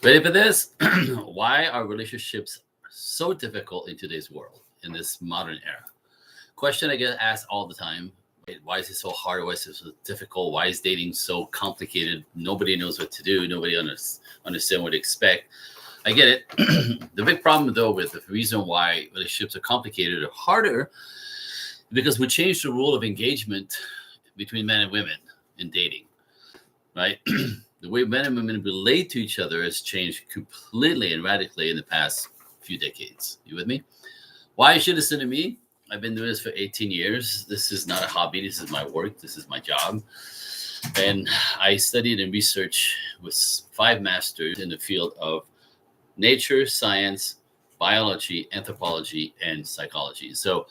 Ready for this? Why are relationships so difficult in today's world, in this modern era? Question I get asked all the time. Right? Why is it so hard? Why is it so difficult? Why is dating so complicated? Nobody knows what to do. Nobody understand what to expect. I get it. The big problem, though, with the reason why relationships are complicated or harder, because we changed the rule of engagement between men and women in dating, right? The way men and women relate to each other has changed completely and radically in the past few decades. You with me? Why you should listen to me? I've been doing this for 18 years. This is not a hobby. This is my work. This is my job. And I studied and researched with 5 masters in the field of nature, science, biology, anthropology, and psychology. So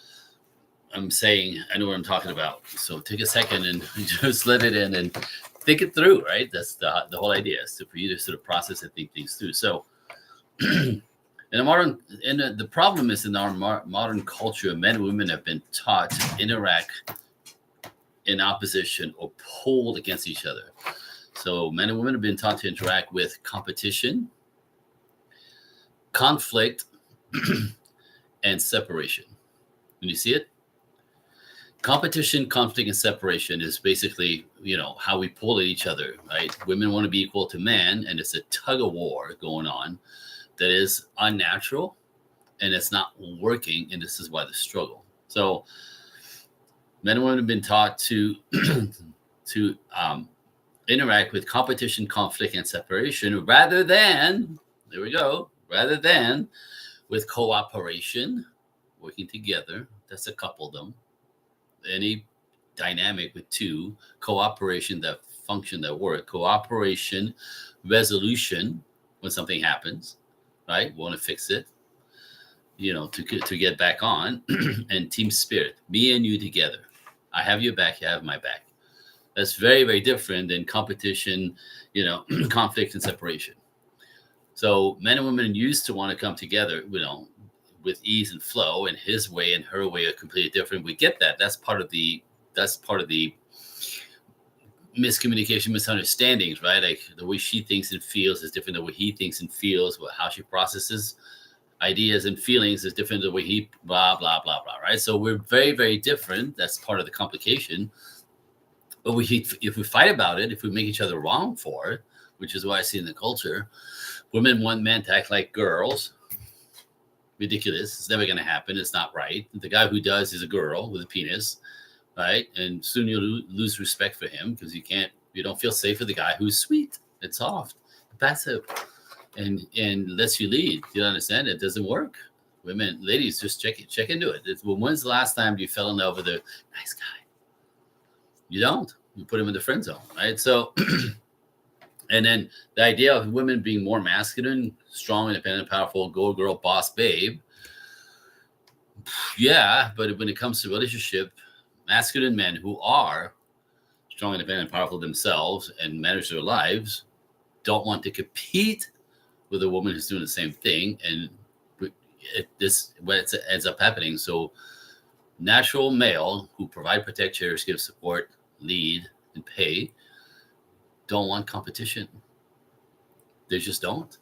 I'm saying I know what I'm talking about. So take a second and just let it in and think it through, right? That's the whole idea, is for you to sort of process and think things through. So the problem is in our modern culture, men and women have been taught to interact in opposition or pulled against each other. So men and women have been taught to interact with competition, conflict, and separation. When you see it, competition, conflict, and separation is basically, how we pull at each other, right? Women want to be equal to men, and it's a tug of war going on that is unnatural, and it's not working, and this is why the struggle. So men and women have been taught to to interact with competition, conflict, and separation rather than with cooperation, working together. That's a coupledom. Any dynamic with two, cooperation, that function, that work, cooperation, resolution when something happens, right? Want to fix it, to get back on, and team spirit, me and you together. I have your back, you have my back. That's very, very different than competition, conflict and separation. So men and women used to want to come together, with ease and flow, and his way and her way are completely different. We get that. That's part of the miscommunication, misunderstandings, right? Like the way she thinks and feels is different than the way he thinks and feels. How she processes ideas and feelings is different than the way he blah, blah, blah, blah, right? So we're very, very different. That's part of the complication. But if we fight about it, if we make each other wrong for it, which is what I see in the culture, women want men to act like girls. Ridiculous. It's never going to happen. It's not right. The guy who does is a girl with a penis, right? And soon you'll lose respect for him because you don't feel safe with the guy who's sweet and soft, passive, and lets you lead. You don't understand? It doesn't work. Women, ladies, just check into it. When's the last time you fell in love with a nice guy? You don't. You put him in the friend zone, right? So, and then the idea of women being more masculine, strong, independent, powerful, go girl, boss, babe. Yeah, but when it comes to relationship, masculine men who are strong, independent, powerful themselves and manage their lives don't want to compete with a woman who's doing the same thing. And what ends up happening. So natural male who provide, protect, cherish, give support, lead, and pay don't want competition. They just don't,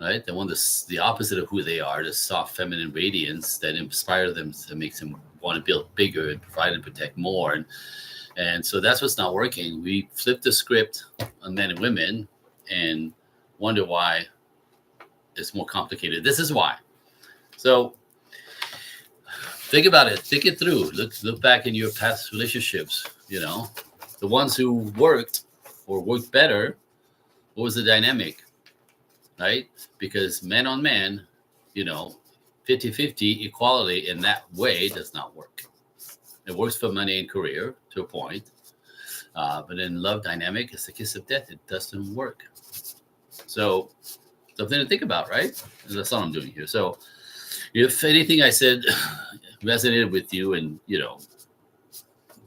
right? They want the opposite of who they are, the soft feminine radiance that inspires them, that makes them want to build bigger and provide and protect more. And so that's what's not working. We flip the script on men and women and wonder why it's more complicated. This is why. So think about it. Think it through. Look back in your past relationships, the ones who worked or worked better. What was the dynamic, right? Because men on men, 50-50 equality in that way does not work. It works for money and career to a point. But in love dynamic, it's the kiss of death. It doesn't work. So something to think about, right? That's all I'm doing here. So if anything I said resonated with you, and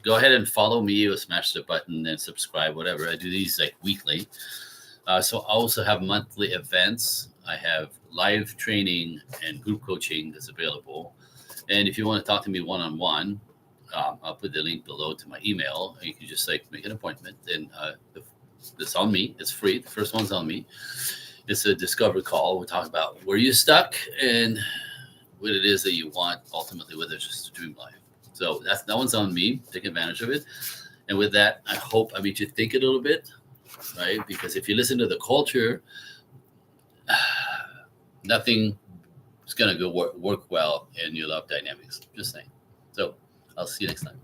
go ahead and follow me or smash the button and subscribe, whatever. I do these like weekly. So I also have monthly events. I have live training and group coaching that's available. And if you want to talk to me one-on-one, I'll put the link below to my email. You can just make an appointment, and it's on me. It's free. The first one's on me. It's a discovery call. We talk about where you stuck and what it is that you want ultimately with a dream life. So that one's on me. Take advantage of it. And with that, I hope I made you think a little bit, right? Because if you listen to the culture, nothing is gonna go work well in your love dynamics. Just saying. So I'll see you next time.